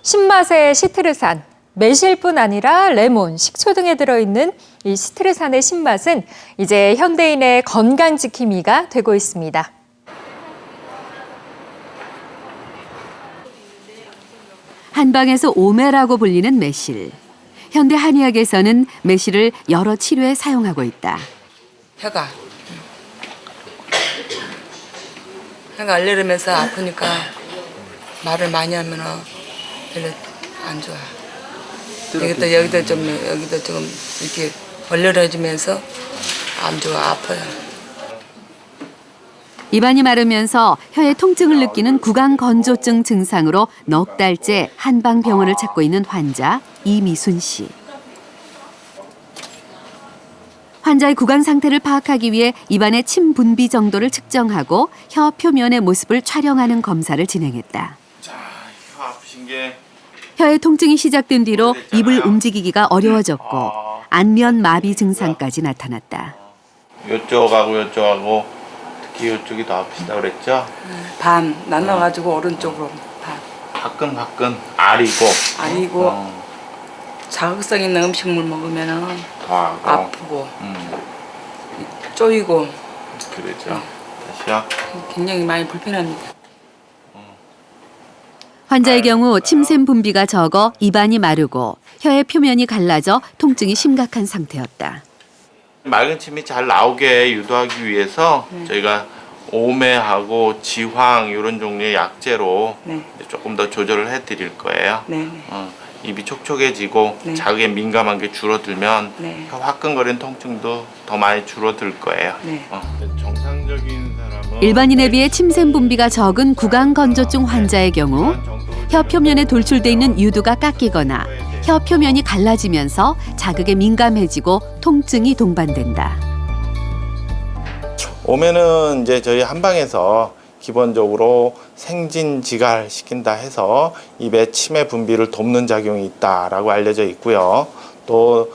신맛의 시트르산, 매실뿐 아니라 레몬, 식초 등에 들어있는 이 시트르산의 신맛은 이제 현대인의 건강지킴이가 되고 있습니다. 한방에서 오메라고 불리는 매실. 현대 한의학에서는 매실을 여러 치료에 사용하고 있다. 혀가 알려르면서 아프니까 말을 많이 하면은 별로 안 좋아. 여기도 좀 이렇게 얼려져지면서 안 좋아, 아파요. 입안이 마르면서 혀의 통증을 느끼는 구강건조증 증상으로 넉 달째 한방병원을 찾고 있는 환자 이미순 씨. 환자의 구강 상태를 파악하기 위해 입안의 침 분비 정도를 측정하고 혀 표면의 모습을 촬영하는 검사를 진행했다. 자, 혀 아프신 게 혀의 통증이 시작된 뒤로 입을 움직이기가 어려워졌고 안면 마비 증상까지 나타났다. 요쪽하고 특히 요쪽이 더 아프시다 그랬죠? 반 나눠가지고 오른쪽으로 반. 가끔 아리고 자극성 있는 음식물 먹으면은 더하고 아프고 쪼이고 그러죠. 다시요. 굉장히 많이 불편합니다. 환자의 경우 침샘 분비가 적어 입안이 마르고 혀의 표면이 갈라져 통증이 심각한 상태였다. 맑은 침이 잘 나오게 유도하기 위해서 저희가 오메하고 지황 이런 종류의 약재로 조금 더 조절을 해드릴 거예요. 입이 촉촉해지고 자극에 민감한 게 줄어들면 혀 화끈거리는 통증도 더 많이 줄어들 거예요. 정상적인 사람은 일반인에 비해 침샘 분비가 적은 구강건조증 환자의 경우 혀 표면에 돌출돼 있는 유두가 깎이거나 혀 표면이 갈라지면서 자극에 민감해지고 통증이 동반된다. 오메는 이제 저희 한방에서 기본적으로 생진지갈 시킨다 해서 입에 침의 분비를 돕는 작용이 있다라고 알려져 있고요. 또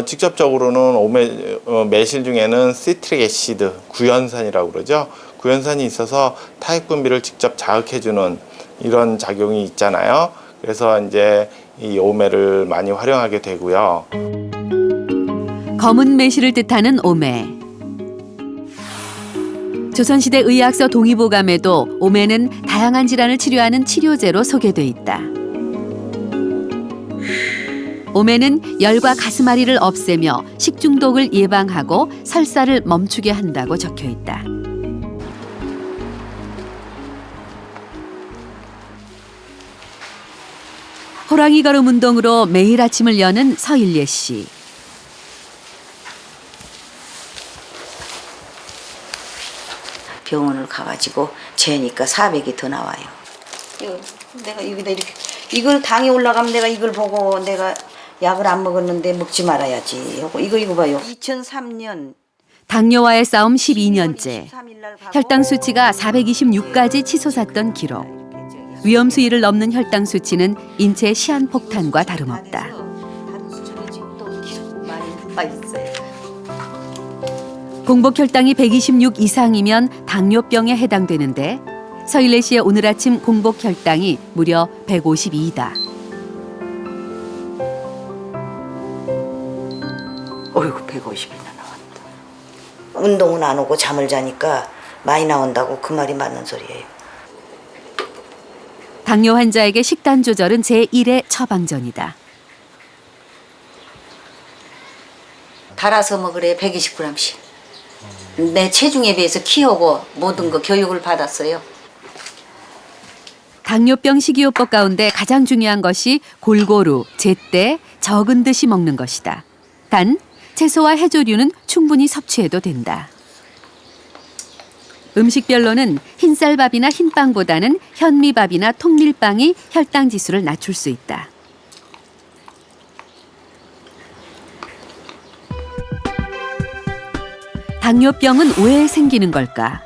직접적으로는 매실 중에는 시트릭 애시드, 구연산이라고 그러죠. 구연산이 있어서 타액 분비를 직접 자극해주는 이런 작용이 있잖아요. 그래서 이제 이 오메를 많이 활용하게 되고요. 검은 매실을 뜻하는 오메. 조선시대 의학서 동의보감에도 오메는 다양한 질환을 치료하는 치료제로 소개돼 있다. 오메는 열과 가슴앓이를 없애며 식중독을 예방하고 설사를 멈추게 한다고 적혀 있다. 호랑이 걸음 운동으로 매일 아침을 여는 서일예 씨. 병원을 가가지고 재니까 400이 더 나와요. 내가 여기다 이렇게 이걸 당이 올라가면 내가 이걸 보고 내가 약을 안 먹었는데 먹지 말아야지 하고 이거 봐요. 2003년 당뇨와의 싸움 12년째. 혈당 수치가 426까지 치솟았던 기록. 위험 수위를 넘는 혈당 수치는 인체 시한폭탄과 다름없다. 공복 혈당이 126 이상이면 당뇨병에 해당되는데 서일래 씨의 오늘 아침 공복 혈당이 무려 152다. 어이구 150이나 나왔다. 운동은 안 오고 잠을 자니까 많이 나온다고 그 말이 맞는 소리예요. 당뇨 환자에게 식단 조절은 제1의 처방전이다. 달아서 먹으래 120g씩. 내 체중에 비해서 키우고 모든 거 교육을 받았어요. 당뇨병 식이요법 가운데 가장 중요한 것이 골고루, 제때, 적은 듯이 먹는 것이다. 단, 채소와 해조류는 충분히 섭취해도 된다. 음식별로는 흰쌀밥이나 흰빵보다는 현미밥이나 통밀빵이 혈당 지수를 낮출 수 있다. 당뇨병은 왜 생기는 걸까?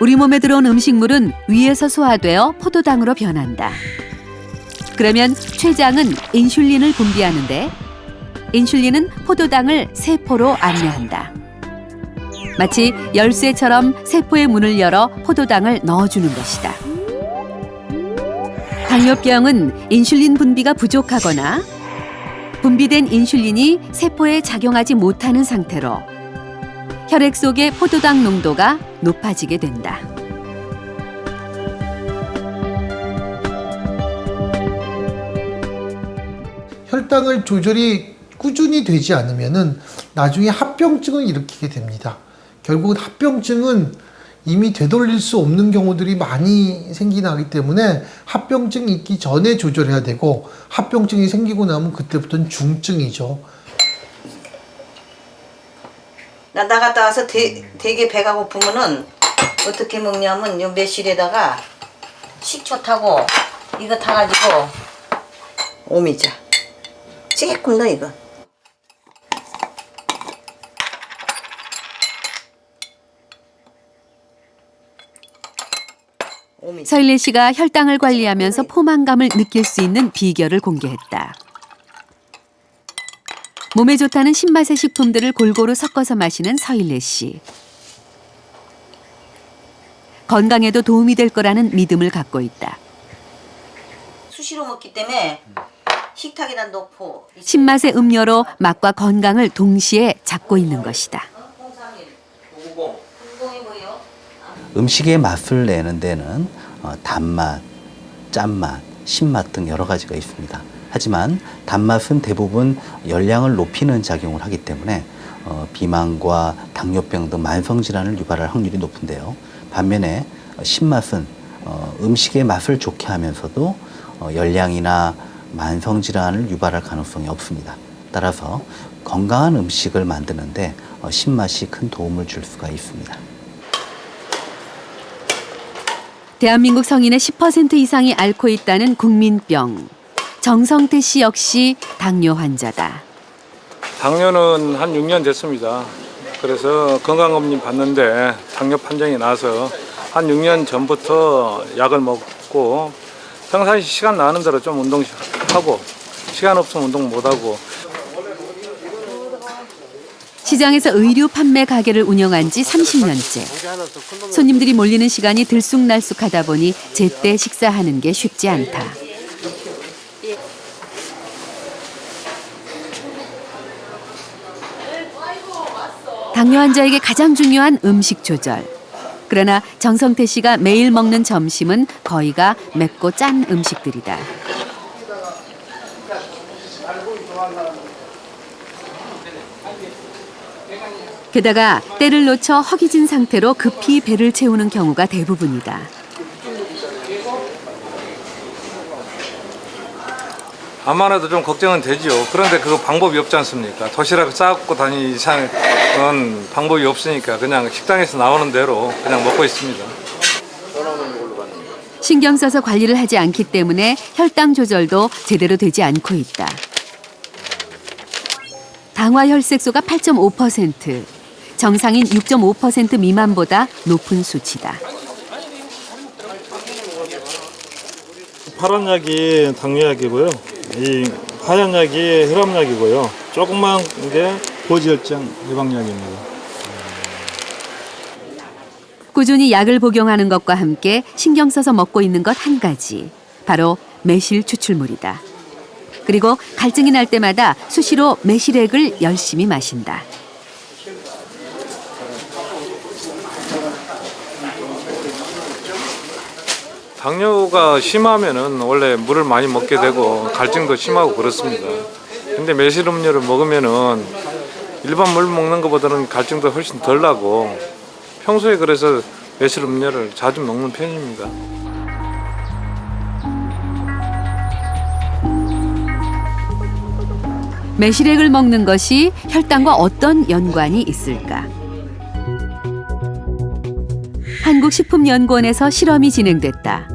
우리 몸에 들어온 음식물은 위에서 소화되어 포도당으로 변한다. 그러면 췌장은 인슐린을 분비하는데 인슐린은 포도당을 세포로 안내한다. 마치 열쇠처럼 세포의 문을 열어 포도당을 넣어주는 것이다. 당뇨병은 인슐린 분비가 부족하거나 분비된 인슐린이 세포에 작용하지 못하는 상태로 혈액 속의 포도당 농도가 높아지게 된다. 혈당을 조절이 꾸준히 되지 않으면은 나중에 합병증을 일으키게 됩니다. 결국은 합병증은 이미 되돌릴 수 없는 경우들이 많이 생기나기 때문에 합병증이 있기 전에 조절해야 되고, 합병증이 생기고 나면 그때부터는 중증이죠. 나 나갔다 와서 되게 배가 고프면은 어떻게 먹냐면 요 매실에다가 식초 타고 이거 타가지고 오미자 조금 넣어 이거. 서일래 씨가 혈당을 관리하면서 포만감을 느낄 수 있는 비결을 공개했다. 몸에 좋다는 신맛의 식품들을 골고루 섞어서 마시는 서일래 씨. 건강에도 도움이 될 거라는 믿음을 갖고 있다. 수시로 먹기 때문에 식탁에다 놓고 신맛의 음료로 맛과 건강을 동시에 잡고 있는 것이다. 음식의 맛을 내는 데는 단맛, 짠맛, 신맛 등 여러 가지가 있습니다. 하지만 단맛은 대부분 열량을 높이는 작용을 하기 때문에 비만과 당뇨병 등 만성질환을 유발할 확률이 높은데요. 반면에 신맛은 음식의 맛을 좋게 하면서도 열량이나 만성질환을 유발할 가능성이 없습니다. 따라서 건강한 음식을 만드는데 신맛이 큰 도움을 줄 수가 있습니다. 대한민국 성인의 10% 이상이 앓고 있다는 국민병. 정성태 씨 역시 당뇨 환자다. 당뇨는 한 6년 됐습니다. 그래서 건강검진 받는데 당뇨 판정이 나서 한 6년 전부터 약을 먹고 평상시 시간 나는 대로 좀 운동하고 시간 없으면 운동 못하고. 시장에서 의류 판매 가게를 운영한 지 30년째. 손님들이 몰리는 시간이 들쑥날쑥하다 보니 제때 식사하는 게 쉽지 않다. 당뇨 환자에게 가장 중요한 음식 조절. 그러나 정성태 씨가 매일 먹는 점심은 거의가 맵고 짠 음식들이다. 게다가 때를 놓쳐 허기진 상태로 급히 배를 채우는 경우가 대부분이다. 암만 해도 좀 걱정은 되죠. 그런데 그거 방법이 없지 않습니까? 도시락 싸갖고 다니는 이상은 방법이 없으니까 그냥 식당에서 나오는 대로 그냥 먹고 있습니다. 신경 써서 관리를 하지 않기 때문에 혈당 조절도 제대로 되지 않고 있다. 당화 혈색소가 8.5%, 정상인 6.5% 미만보다 높은 수치다. 파란 약이 당뇨약이고요. 이 하얀 약이 혈압약이고요. 조그만 게 고지혈증 예방약입니다. 꾸준히 약을 복용하는 것과 함께 신경 써서 먹고 있는 것 한 가지. 바로 매실 추출물이다. 그리고 갈증이 날 때마다 수시로 매실액을 열심히 마신다. 당뇨가 심하면은 원래 물을 많이 먹게 되고 갈증도 심하고 그렇습니다. 근데 매실 음료를 먹으면은 일반 물 먹는 것보다는 갈증도 훨씬 덜 나고 평소에 그래서 매실 음료를 자주 먹는 편입니다. 매실액을 먹는 것이 혈당과 어떤 연관이 있을까? 한국식품연구원에서 실험이 진행됐다.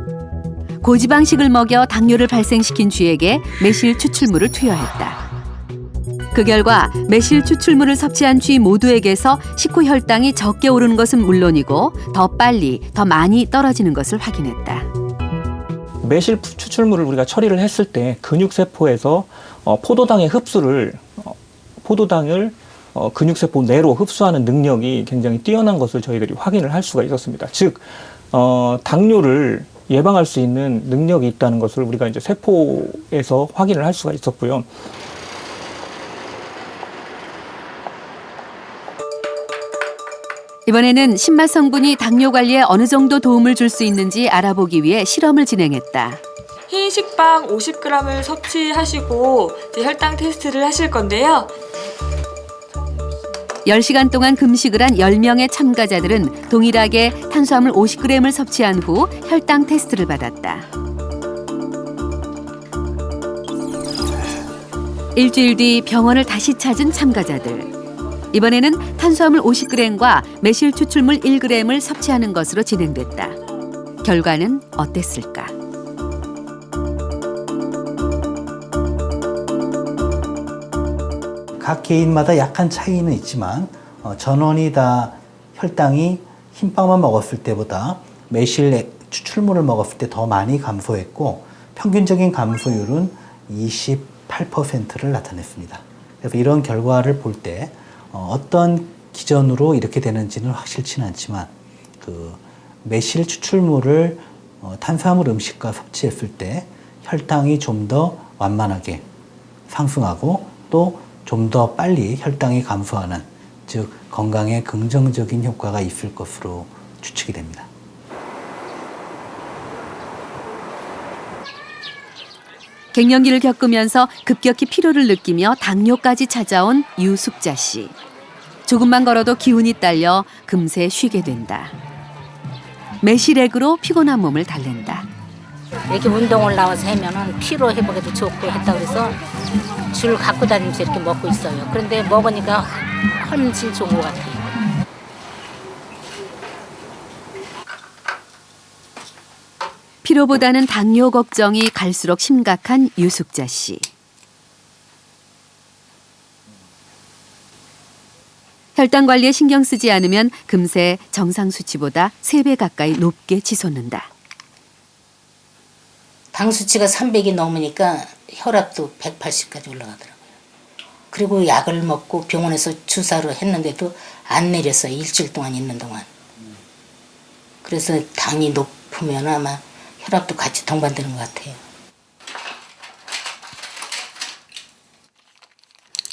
고지방식을 먹여 당뇨를 발생시킨 쥐에게 매실 추출물을 투여했다. 그 결과 매실 추출물을 섭취한 쥐 모두에게서 식후 혈당이 적게 오르는 것은 물론이고 더 빨리, 더 많이 떨어지는 것을 확인했다. 매실 추출물을 우리가 처리를 했을 때 근육세포에서 포도당의 흡수를 포도당을 근육세포 내로 흡수하는 능력이 굉장히 뛰어난 것을 저희들이 확인을 할 수가 있었습니다. 즉 당뇨를 예방할 수 있는 능력이 있다는 것을 우리가 이제 세포에서 확인을 할 수가 있었고요. 이번에는 신맛 성분이 당뇨 관리에 어느 정도 도움을 줄 수 있는지 알아보기 위해 실험을 진행했다. 흰 식빵 50g을 섭취하시고 이제 혈당 테스트를 하실 건데요. 10시간 동안 금식을 한 10명의 참가자들은 동일하게 탄수화물 50g을 섭취한 후 혈당 테스트를 받았다. 일주일 뒤 병원을 다시 찾은 참가자들. 이번에는 탄수화물 50g과 매실 추출물 1g을 섭취하는 것으로 진행됐다. 결과는 어땠을까? 각 개인마다 약간 차이는 있지만 전원이 다 혈당이 흰빵만 먹었을 때보다 매실 추출물을 먹었을 때 더 많이 감소했고 평균적인 감소율은 28%를 나타냈습니다. 그래서 이런 결과를 볼 때 어떤 기전으로 이렇게 되는지는 확실치는 않지만 그 매실 추출물을 탄수화물 음식과 섭취했을 때 혈당이 좀 더 완만하게 상승하고 또 좀 더 빨리 혈당이 감소하는, 즉 건강에 긍정적인 효과가 있을 것으로 추측이 됩니다. 갱년기를 겪으면서 급격히 피로를 느끼며 당뇨까지 찾아온 유숙자 씨. 조금만 걸어도 기운이 딸려 금세 쉬게 된다. 매실액으로 피곤한 몸을 달랜다. 이렇게 운동을 나와서 하면은 피로 회복에도 좋고 했다 그래서 줄 갖고 다니면서 이렇게 먹고 있어요. 그런데 먹으니까 훨씬 좋은 것 같아요. 피로보다는 당뇨 걱정이 갈수록 심각한 유숙자 씨. 혈당 관리에 신경 쓰지 않으면 금세 정상 수치보다 3배 가까이 높게 치솟는다. 당 수치가 300이 넘으니까 혈압도 180까지 올라가더라고요. 그리고 약을 먹고 병원에서 주사를 했는데도 안 내렸어요. 일주일 동안 있는 동안. 그래서 당이 높으면 아마 혈압도 같이 동반되는 것 같아요.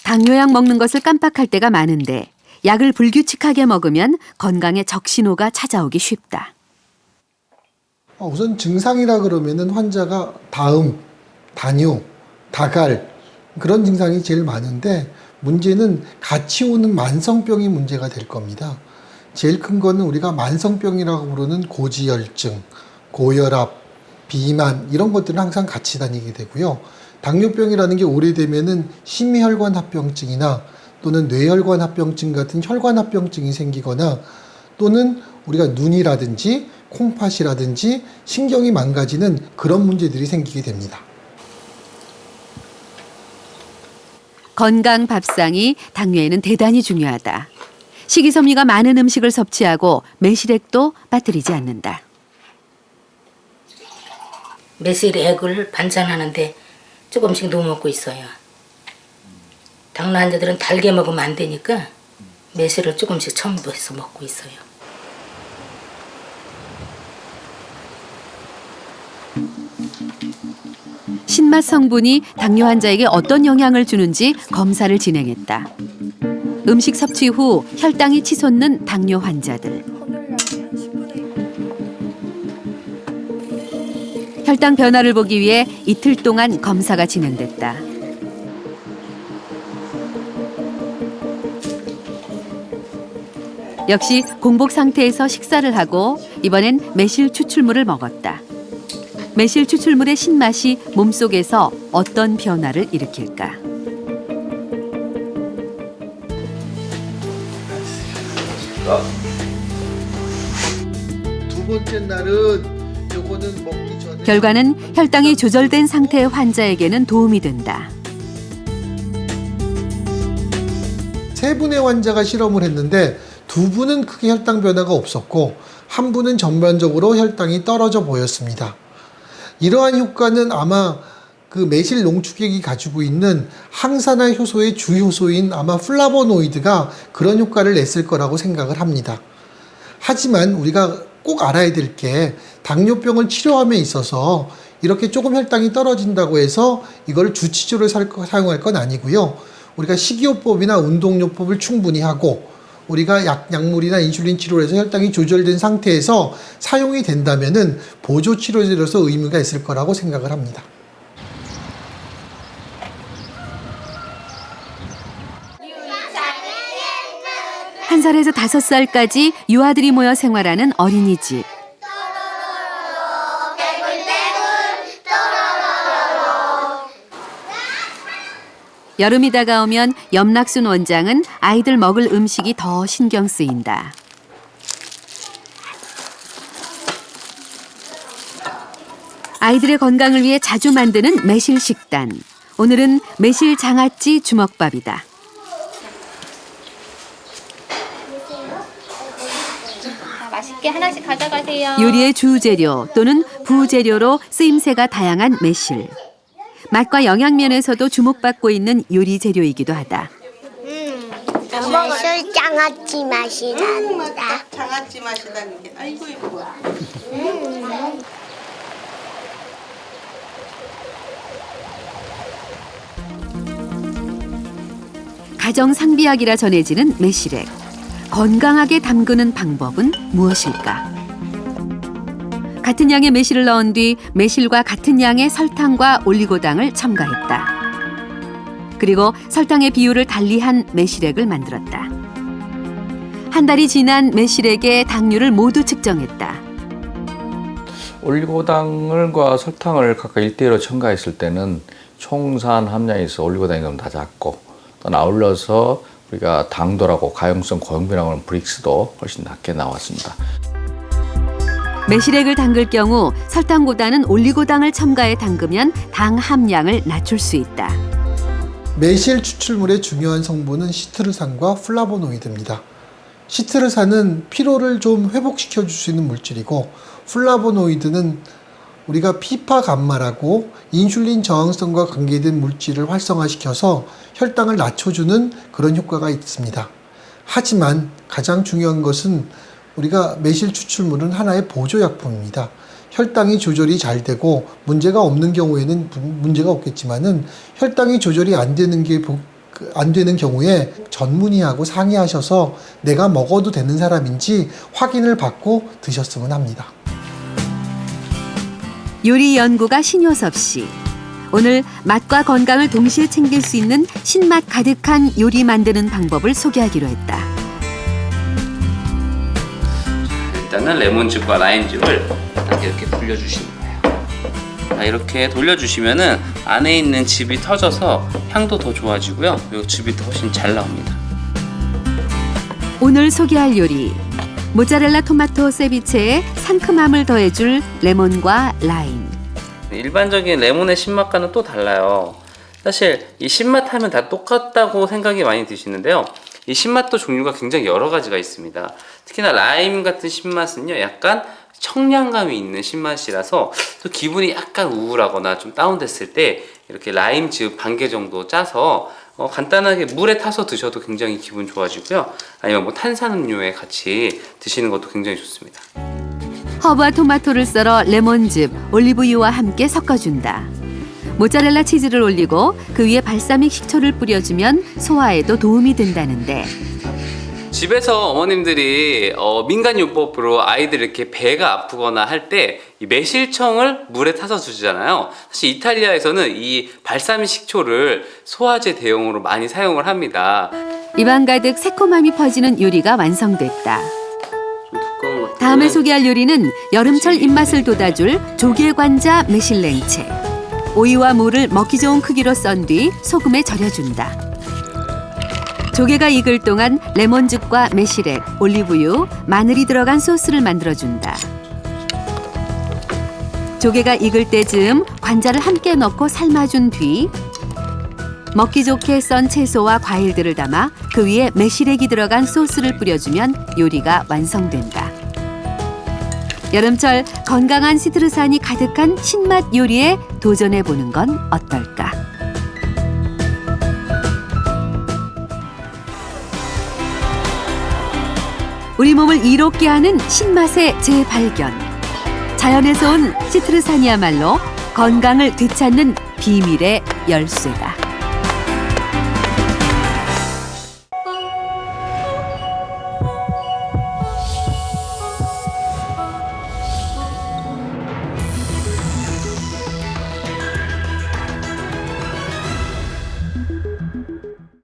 당뇨약 먹는 것을 깜빡할 때가 많은데 약을 불규칙하게 먹으면 건강에 적신호가 찾아오기 쉽다. 우선 증상이라 그러면은 환자가 다음, 다뇨, 다갈 그런 증상이 제일 많은데 문제는 같이 오는 만성병이 문제가 될 겁니다. 제일 큰 거는 우리가 만성병이라고 부르는 고지혈증, 고혈압, 비만 이런 것들은 항상 같이 다니게 되고요. 당뇨병이라는 게 오래되면은 심혈관 합병증이나 또는 뇌혈관 합병증 같은 혈관 합병증이 생기거나 또는 우리가 눈이라든지 콩팥이라든지 신경이 망가지는 그런 문제들이 생기게 됩니다. 건강 밥상이 당뇨에는 대단히 중요하다. 식이섬유가 많은 음식을 섭취하고 매실액도 빠뜨리지 않는다. 매실액을 반찬하는데 조금씩 넣어 먹고 있어요. 당뇨 환자들은 달게 먹으면 안 되니까 매실을 조금씩 첨부해서 먹고 있어요. 신맛 성분이 당뇨 환자에게 어떤 영향을 주는지 검사를 진행했다. 음식 섭취 후 혈당이 치솟는 당뇨 환자들. 혈당 변화를 보기 위해 이틀 동안 검사가 진행됐다. 역시 공복 상태에서 식사를 하고 이번엔 매실 추출물을 먹었다. 매실 추출물의 신맛이 몸속에서 어떤 변화를 일으킬까? 두 번째 날은 요거는 먹기 전에 결과는 혈당이 조절된 상태의 환자에게는 도움이 된다. 3분의 환자가 실험을 했는데 2분은 크게 혈당 변화가 없었고 1분은 전반적으로 혈당이 떨어져 보였습니다. 이러한 효과는 아마 그 매실 농축액이 가지고 있는 항산화 효소의 주효소인 아마 플라보노이드가 그런 효과를 냈을 거라고 생각을 합니다. 하지만 우리가 꼭 알아야 될 게 당뇨병을 치료함에 있어서 이렇게 조금 혈당이 떨어진다고 해서 이걸 주치료로 사용할 건 아니고요. 우리가 식이요법이나 운동요법을 충분히 하고 우리가 약물이나 인슐린 치료를 해서 혈당이 조절된 상태에서 사용이 된다면은 보조 치료제로서 의미가 있을 거라고 생각을 합니다. 한 살에서 5살까지 유아들이 모여 생활하는 어린이집. 여름이 다가오면 염락순 원장은 아이들 먹을 음식이 더 신경 쓰인다. 아이들의 건강을 위해 자주 만드는 매실 식단. 오늘은 매실 장아찌 주먹밥이다. 맛있게 하나씩 가져가세요. 요리의 주재료 또는 부재료로 쓰임새가 다양한 매실. 맛과 영양면에서도 주목받고 있는 요리 재료이기도 하다. 매실 장아찌 맛이 납니다. 장아찌 맛이 나는 게 아이고 이거. 가정 상비약이라 전해지는 매실액. 건강하게 담그는 방법은 무엇일까? 같은 양의 매실을 넣은 뒤 매실과 같은 양의 설탕과 올리고당을 첨가했다. 그리고 설탕의 비율을 달리한 매실액을 만들었다. 한 달이 지난 매실액의 당류를 모두 측정했다. 올리고당과 설탕을 각각 1대1로 첨가했을 때는 총산 함량에 있어 올리고당이 너무 다 작고 또 아울러서 우리가 당도라고 가용성 고용비라고 하는 브릭스도 훨씬 낮게 나왔습니다. 매실액을 담글 경우 설탕보다는 올리고당을 첨가해 담그면 당 함량을 낮출 수 있다. 매실 추출물의 중요한 성분은 시트르산과 플라보노이드입니다. 시트르산은 피로를 좀 회복시켜 줄 수 있는 물질이고 플라보노이드는 우리가 피파감마라고 인슐린 저항성과 관계된 물질을 활성화시켜서 혈당을 낮춰주는 그런 효과가 있습니다. 하지만 가장 중요한 것은 우리가 매실 추출물은 하나의 보조약품입니다. 혈당이 조절이 잘 되고 문제가 없는 경우에는 문제가 없겠지만은 혈당이 조절이 안 되는 경우에 전문의하고 상의하셔서 내가 먹어도 되는 사람인지 확인을 받고 드셨으면 합니다. 요리 연구가 신효섭 씨. 오늘 맛과 건강을 동시에 챙길 수 있는 신맛 가득한 요리 만드는 방법을 소개하기로 했다. 일단은 레몬즙과 라임즙을 딱 이렇게 돌려주시는 거예요. 이렇게 돌려주시면은 안에 있는 즙이 터져서 향도 더 좋아지고요. 그리고 즙이 더 훨씬 잘 나옵니다. 오늘 소개할 요리. 모짜렐라 토마토 세비체에 상큼함을 더해줄 레몬과 라임. 일반적인 레몬의 신맛과는 또 달라요. 사실 이 신맛 하면 다 똑같다고 생각이 많이 드시는데요. 이 신맛도 종류가 굉장히 여러 가지가 있습니다. 특히나 라임 같은 신맛은요, 약간 청량감이 있는 신맛이라서 또 기분이 약간 우울하거나 좀 다운됐을 때 이렇게 라임즙 반 개 정도 짜서 간단하게 물에 타서 드셔도 굉장히 기분 좋아지고요. 아니면 뭐 탄산음료에 같이 드시는 것도 굉장히 좋습니다. 허브와 토마토를 썰어 레몬즙, 올리브유와 함께 섞어준다. 모짜렐라 치즈를 올리고 그 위에 발사믹 식초를 뿌려주면 소화에도 도움이 된다는데. 집에서 어머님들이 민간요법으로 아이들 이렇게 배가 아프거나 할 때 이 매실청을 물에 타서 주잖아요. 사실 이탈리아에서는 이 발사믹 식초를 소화제 대용으로 많이 사용을 합니다. 입안 가득 새콤함이 퍼지는 요리가 완성됐다. 다음에 소개할 요리는 여름철 입맛을 돋아줄 조개관자 매실냉채. 오이와 무를 먹기 좋은 크기로 썬 뒤 소금에 절여준다. 조개가 익을 동안 레몬즙과 매실액, 올리브유, 마늘이 들어간 소스를 만들어준다. 조개가 익을 때쯤 관자를 함께 넣고 삶아준 뒤 먹기 좋게 썬 채소와 과일들을 담아 그 위에 매실액이 들어간 소스를 뿌려주면 요리가 완성된다. 여름철 건강한 시트르산이 가득한 신맛 요리에 도전해보는 건 어떨까? 우리 몸을 이롭게 하는 신맛의 재발견. 자연에서 온 시트르산이야말로 건강을 되찾는 비밀의 열쇠다.